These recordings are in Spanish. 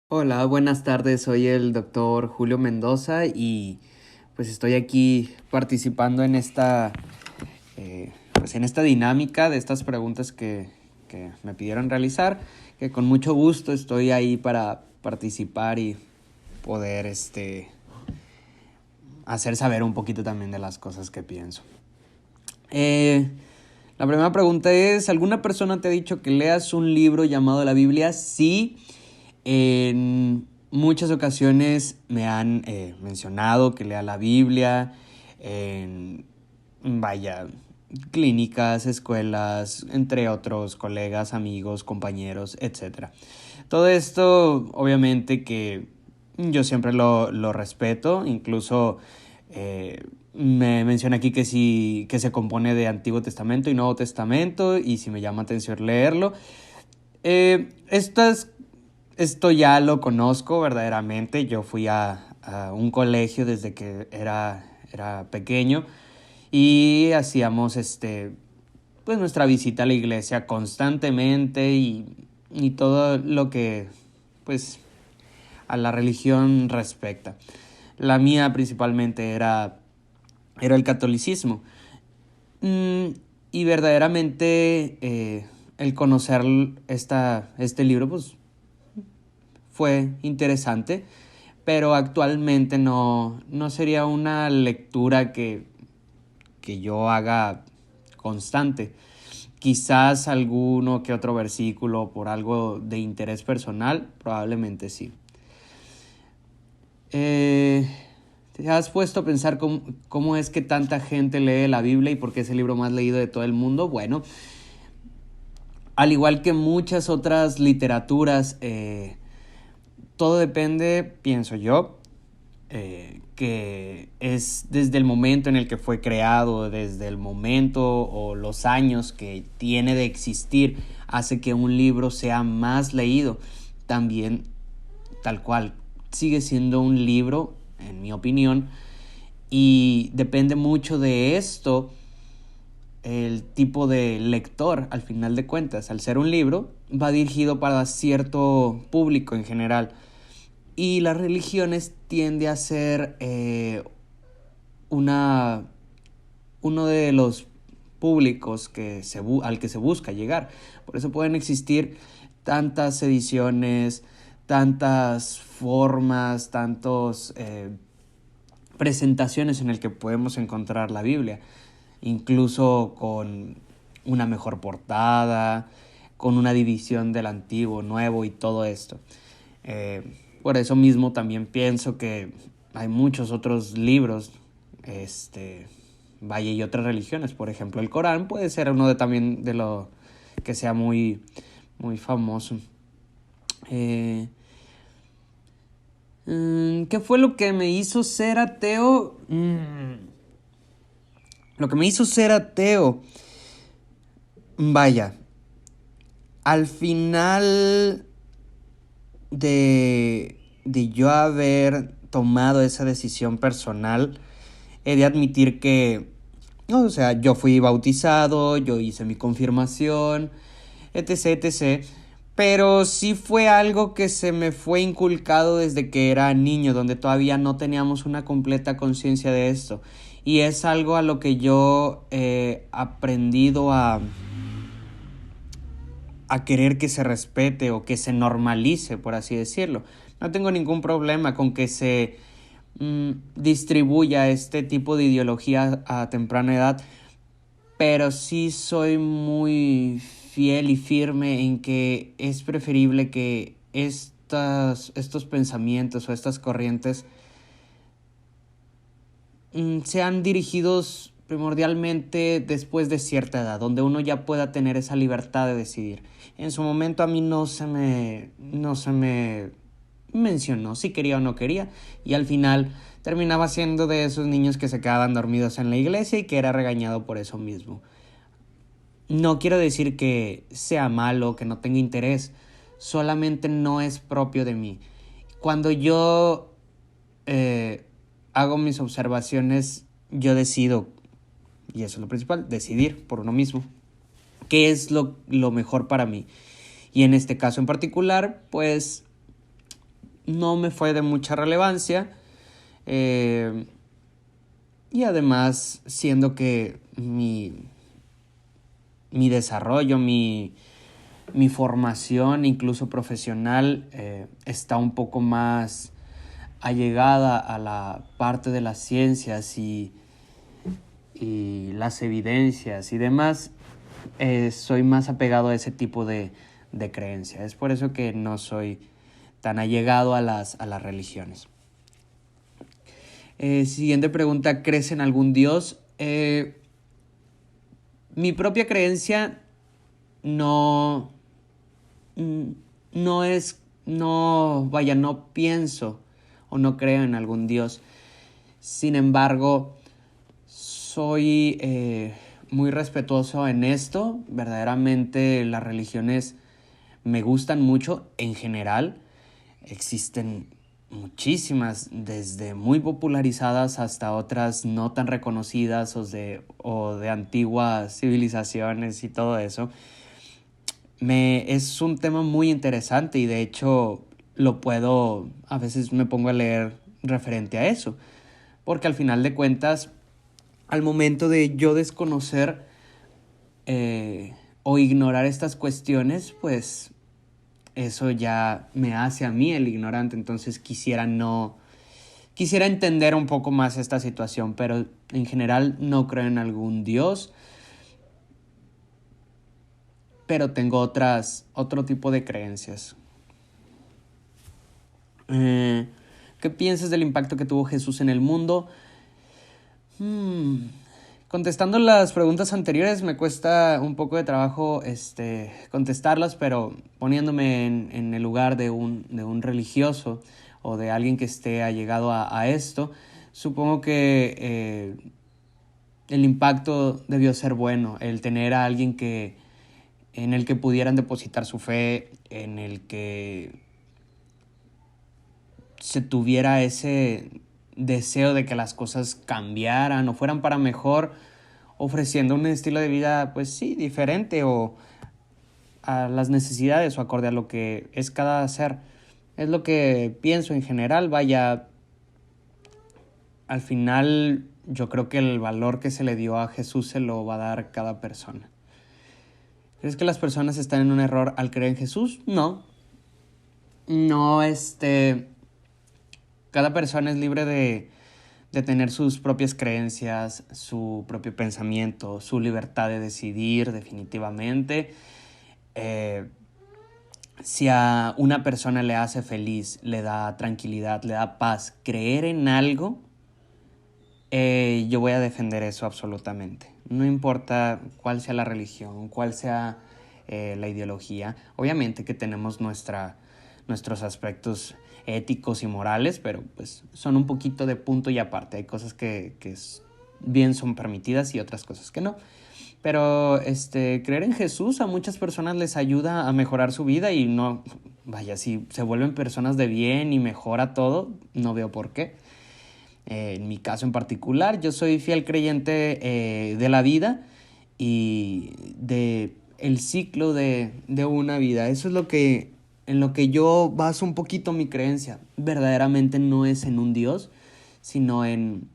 Hola, buenas tardes. Soy el doctor Julio Mendoza y pues estoy aquí participando en en esta dinámica de estas preguntas que me pidieron realizar, que con mucho gusto estoy ahí para participar y poder hacer saber un poquito también de las cosas que pienso. La primera pregunta es, ¿alguna persona te ha dicho que leas un libro llamado la Biblia? Sí. En muchas ocasiones me han mencionado que lea la Biblia en, vaya, clínicas, escuelas, entre otros colegas, amigos, compañeros, etcétera. Todo esto, obviamente que yo siempre lo respeto, incluso me menciona aquí que se compone de Antiguo Testamento y Nuevo Testamento, y si me llama atención leerlo. Esto ya lo conozco verdaderamente. Yo fui a un colegio desde que era pequeño y hacíamos pues nuestra visita a la iglesia constantemente y todo lo que pues a la religión respecta. La mía principalmente era el catolicismo. Mm, y verdaderamente el conocer este libro pues fue interesante, pero actualmente no sería una lectura que yo haga constante. Quizás alguno que otro versículo por algo de interés personal, probablemente sí. ¿Te has puesto a pensar cómo es que tanta gente lee la Biblia y por qué es el libro más leído de todo el mundo? Bueno, al igual que muchas otras literaturas, todo depende, pienso yo, que es desde el momento en el que fue creado, desde el momento o los años que tiene de existir, hace que un libro sea más leído. También, tal cual, sigue siendo un libro, en mi opinión, y depende mucho de esto el tipo de lector, al final de cuentas. Al ser un libro, va dirigido para cierto público en general. Y las religiones tiende a ser una, uno de los públicos al que se busca llegar. Por eso pueden existir tantas ediciones, tantas formas, tantas presentaciones en el que podemos encontrar la Biblia, incluso con una mejor portada, con una división del antiguo, nuevo y todo esto. Por eso mismo también pienso que hay muchos otros libros, vaya, y otras religiones. Por ejemplo, el Corán puede ser uno también de lo que sea muy, muy famoso. ¿Qué fue lo que me hizo ser ateo? Lo que me hizo ser ateo, vaya, al final de yo haber tomado esa decisión personal, he de admitir que, o sea, yo fui bautizado, yo hice mi confirmación, etc, etc. Pero sí fue algo que se me fue inculcado desde que era niño, donde todavía no teníamos una completa conciencia de esto. Y es algo a lo que yo he aprendido a querer que se respete o que se normalice, por así decirlo. No tengo ningún problema con que se distribuya este tipo de ideología a temprana edad, pero sí soy muy fiel y firme en que es preferible que estos pensamientos o estas corrientes sean dirigidos primordialmente después de cierta edad, donde uno ya pueda tener esa libertad de decidir. En su momento a mí no se me mencionó si quería o no quería, y al final terminaba siendo de esos niños que se quedaban dormidos en la iglesia y que era regañado por eso mismo. No quiero decir que sea malo, que no tenga interés, solamente no es propio de mí. Cuando yo hago mis observaciones, yo decido, y eso es lo principal, decidir por uno mismo qué es lo mejor para mí. Y en este caso en particular, pues no me fue de mucha relevancia. Y además, siendo que mi desarrollo, mi formación, incluso profesional, está un poco más allegada a la parte de las ciencias y las evidencias y demás, soy más apegado a ese tipo de creencia. Es por eso que no soy tan allegado a las religiones. Siguiente pregunta, ¿crees en algún Dios? Mi propia creencia no pienso o no creo en algún Dios. Sin embargo, soy muy respetuoso en esto. Verdaderamente las religiones me gustan mucho en general. Existen muchísimas, desde muy popularizadas hasta otras no tan reconocidas o de antiguas civilizaciones y todo eso. Es un tema muy interesante y de hecho a veces me pongo a leer referente a eso, porque al final de cuentas, al momento de yo desconocer o ignorar estas cuestiones, pues eso ya me hace a mí el ignorante. Entonces quisiera entender un poco más esta situación, pero en general no creo en algún Dios, pero tengo otro tipo de creencias. ¿Qué piensas del impacto que tuvo Jesús en el mundo? Contestando las preguntas anteriores me cuesta un poco de trabajo contestarlas, pero poniéndome en el lugar de un religioso o de alguien que esté allegado a esto, supongo que el impacto debió ser bueno, el tener a alguien en el que pudieran depositar su fe, en el que se tuviera ese deseo de que las cosas cambiaran o fueran para mejor, ofreciendo un estilo de vida, pues sí, diferente o a las necesidades o acorde a lo que es cada ser. Es lo que pienso en general. Vaya, al final yo creo que el valor que se le dio a Jesús se lo va a dar cada persona. ¿Crees que las personas están en un error al creer en Jesús? No. No, cada persona es libre de tener sus propias creencias, su propio pensamiento, su libertad de decidir definitivamente. Si a una persona le hace feliz, le da tranquilidad, le da paz, creer en algo, yo voy a defender eso absolutamente. No importa cuál sea la religión, cuál sea la ideología. Obviamente que tenemos nuestros aspectos éticos y morales, pero pues son un poquito de punto y aparte. Hay cosas que bien son permitidas y otras cosas que no. Pero creer en Jesús a muchas personas les ayuda a mejorar su vida y no, vaya, si se vuelven personas de bien y mejora todo, no veo por qué. En mi caso en particular, yo soy fiel creyente de la vida y de el ciclo de una vida. Eso es en lo que yo baso un poquito mi creencia. Verdaderamente no es en un Dios, sino en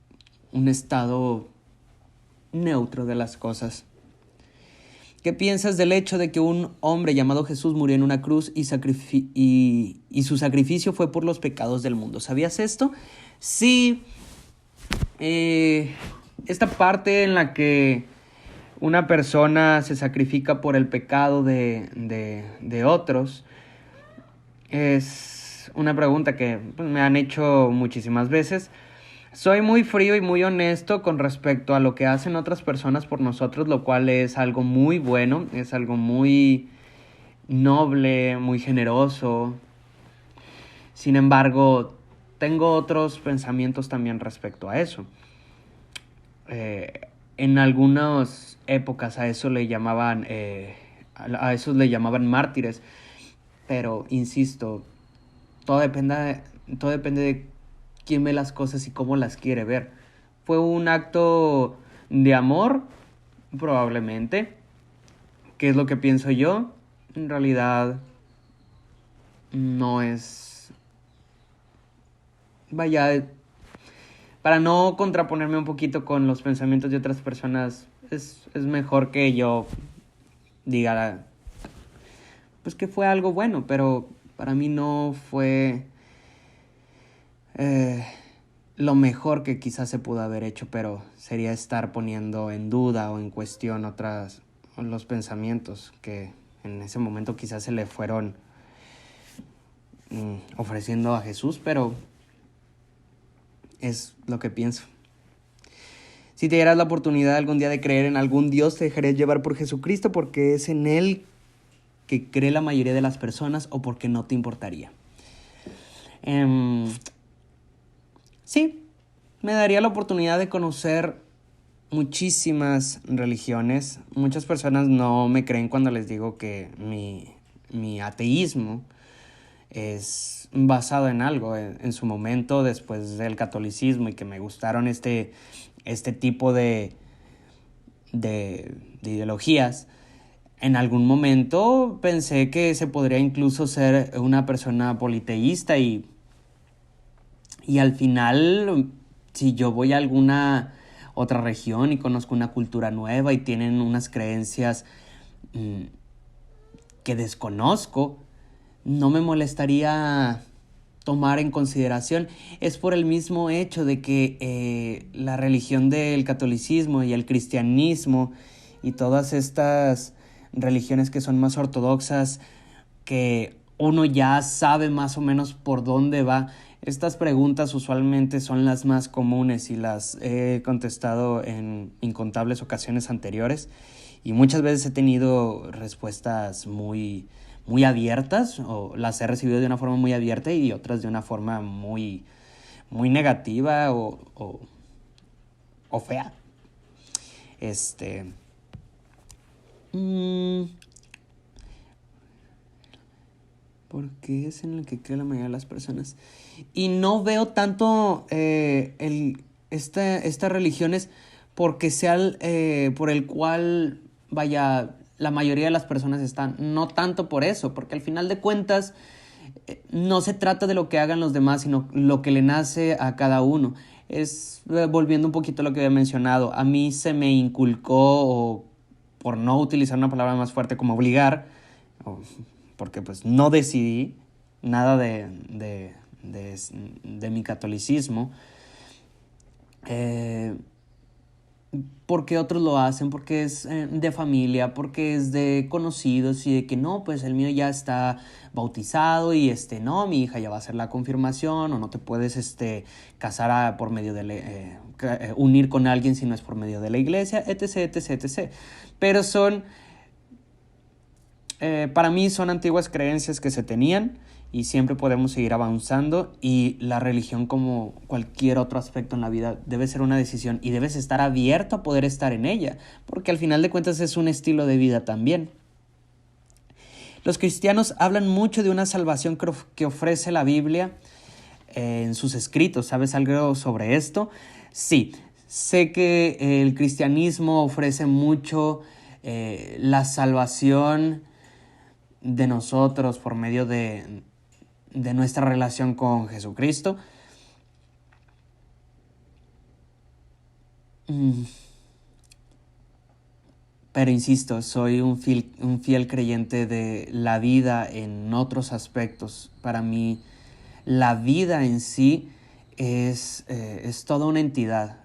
un estado neutro de las cosas. ¿Qué piensas del hecho de que un hombre llamado Jesús murió en una cruz y su sacrificio fue por los pecados del mundo? ¿Sabías esto? Sí. Esta parte en la que una persona se sacrifica por el pecado de otros es una pregunta que pues, me han hecho muchísimas veces. Soy muy frío y muy honesto con respecto a lo que hacen otras personas por nosotros, lo cual es algo muy bueno, es algo muy noble, muy generoso. Sin embargo, tengo otros pensamientos también respecto a eso. En algunas épocas a esos le llamaban mártires, pero insisto, todo depende de quién ve las cosas y cómo las quiere ver. ¿Fue un acto de amor? Probablemente. ¿Qué es lo que pienso yo? En realidad no es vaya, para no contraponerme un poquito con los pensamientos de otras personas, es mejor que yo diga, pues que fue algo bueno, pero para mí no fue lo mejor que quizás se pudo haber hecho, pero sería estar poniendo en duda o en cuestión los pensamientos que en ese momento quizás se le fueron ofreciendo a Jesús, pero es lo que pienso. Si te dieras la oportunidad algún día de creer en algún Dios, te dejarías llevar por Jesucristo porque es en Él que cree la mayoría de las personas, o porque no te importaría. Sí, me daría la oportunidad de conocer muchísimas religiones. Muchas personas no me creen cuando les digo que mi ateísmo es basado en algo. En su momento, después del catolicismo, y que me gustaron este tipo de ideologías, en algún momento pensé que se podría incluso ser una persona politeísta, y al final, si yo voy a alguna otra región y conozco una cultura nueva y tienen unas creencias que desconozco, no me molestaría tomar en consideración. Es por el mismo hecho de que la religión del catolicismo y el cristianismo y todas estas religiones que son más ortodoxas, que uno ya sabe más o menos por dónde va. Estas preguntas usualmente son las más comunes y las he contestado en incontables ocasiones anteriores, y muchas veces he tenido respuestas muy abiertas, o las he recibido de una forma muy abierta y otras de una forma muy negativa o fea. Porque es en el que cree la mayoría de las personas. Y no veo tanto estas religiones porque sea por el cual, vaya, la mayoría de las personas están. No tanto por eso, porque al final de cuentas no se trata de lo que hagan los demás, sino lo que le nace a cada uno. Es, volviendo un poquito a lo que había mencionado, a mí se me inculcó, o por no utilizar una palabra más fuerte como obligar, porque pues no decidí nada de mi catolicismo, porque otros lo hacen, porque es de familia, porque es de conocidos, y de que no, pues el mío ya está bautizado, y no, mi hija ya va a hacer la confirmación, o no te puedes casar por medio de unir con alguien si no es por medio de la iglesia, etc, etc, etc. Pero para mí son antiguas creencias que se tenían, y siempre podemos seguir avanzando, y la religión, como cualquier otro aspecto en la vida, debe ser una decisión y debes estar abierto a poder estar en ella, porque al final de cuentas es un estilo de vida también. Los cristianos hablan mucho de una salvación que ofrece la Biblia en sus escritos. ¿Sabes algo sobre esto? Sí, sé que el cristianismo ofrece mucho la salvación de nosotros por medio de nuestra relación con Jesucristo. Pero insisto, soy un fiel creyente de la vida en otros aspectos. Para mí, la vida en sí es toda una entidad.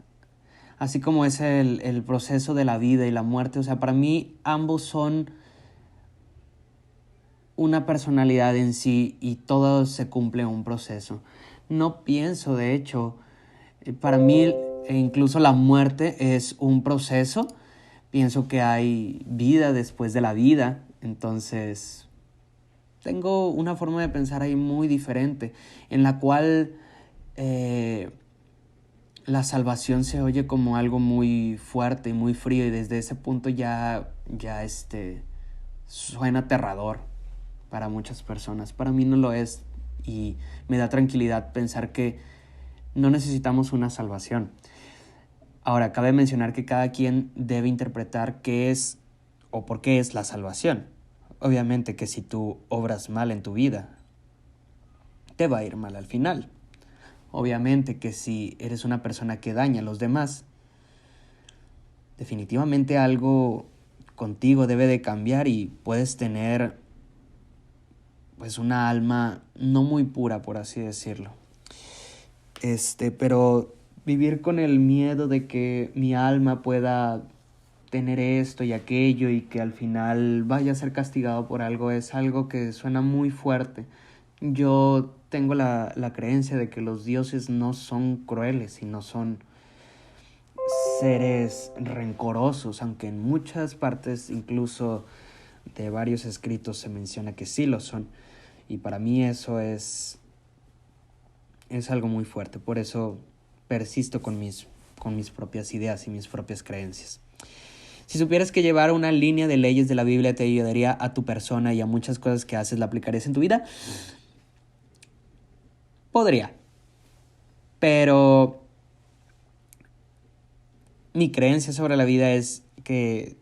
Así como es el proceso de la vida y la muerte. O sea, para mí ambos son una personalidad en sí, y todo se cumple en un proceso. No pienso, de hecho, para mí incluso la muerte es un proceso. Pienso que hay vida después de la vida. Entonces, tengo una forma de pensar ahí muy diferente, en la cual la salvación se oye como algo muy fuerte y muy frío, y desde ese punto ya suena aterrador para muchas personas. Para mí no lo es, y me da tranquilidad pensar que no necesitamos una salvación. Ahora, cabe mencionar que cada quien debe interpretar qué es o por qué es la salvación. Obviamente que si tú obras mal en tu vida, te va a ir mal al final. obviamente que si eres una persona que daña a los demás, definitivamente algo contigo debe de cambiar y puedes tener pues una alma no muy pura, por así decirlo. Pero vivir con el miedo de que mi alma pueda tener esto y aquello y que al final vaya a ser castigado por algo es algo que suena muy fuerte. Yo tengo la creencia de que los dioses no son crueles y no son seres rencorosos, aunque en muchas partes, incluso de varios escritos, se menciona que sí lo son. Y para mí eso es algo muy fuerte. Por eso persisto con mis propias ideas y mis propias creencias. Si supieras que llevar una línea de leyes de la Biblia te ayudaría a tu persona y a muchas cosas que haces, ¿la aplicarías en tu vida? Podría. Pero mi creencia sobre la vida es que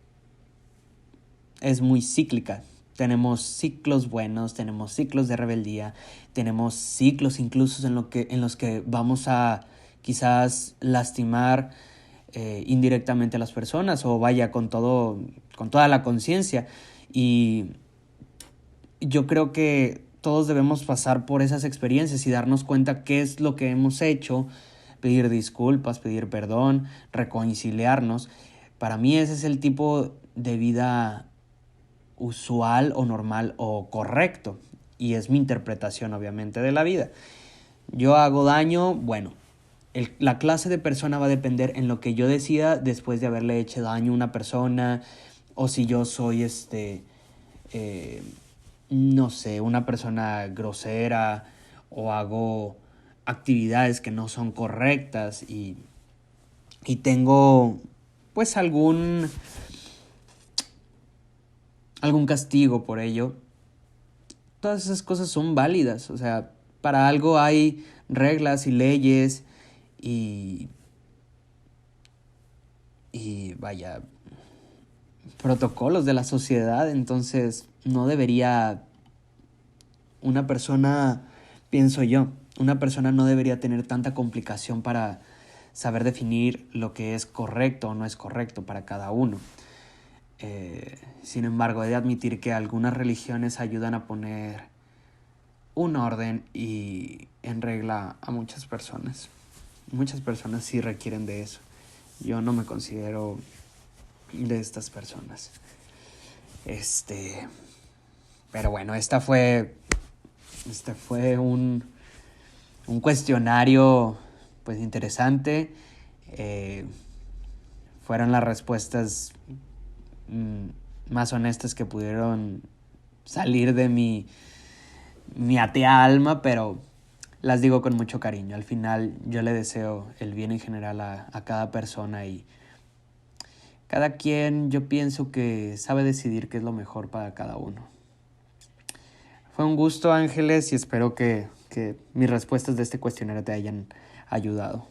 es muy cíclica. Tenemos ciclos buenos, tenemos ciclos de rebeldía, tenemos ciclos incluso en los que vamos a quizás lastimar indirectamente a las personas o vaya con toda la conciencia. Y yo creo que todos debemos pasar por esas experiencias y darnos cuenta qué es lo que hemos hecho, pedir disculpas, pedir perdón, reconciliarnos. Para mí ese es el tipo de vida usual o normal o correcto, y es mi interpretación obviamente de la vida. Yo hago daño, bueno, la clase de persona va a depender en lo que yo decida después de haberle hecho daño a una persona, o si yo soy no sé, una persona grosera o hago actividades que no son correctas y tengo pues algún castigo por ello. Todas esas cosas son válidas, o sea, para algo hay reglas y leyes y vaya, protocolos de la sociedad. Entonces no debería una persona, pienso yo, una persona no debería tener tanta complicación para saber definir lo que es correcto o no es correcto para cada uno. Sin embargo, he de admitir que algunas religiones ayudan a poner un orden y en regla a muchas personas. Muchas personas sí requieren de eso. Yo no me considero de estas personas. Pero bueno, este fue un cuestionario pues interesante. Fueron las respuestas más honestas que pudieron salir de mi atea alma, pero las digo con mucho cariño. Al final yo le deseo el bien en general a cada persona y cada quien, yo pienso que sabe decidir qué es lo mejor para cada uno. Fue un gusto, Ángeles, y espero que mis respuestas de este cuestionario te hayan ayudado.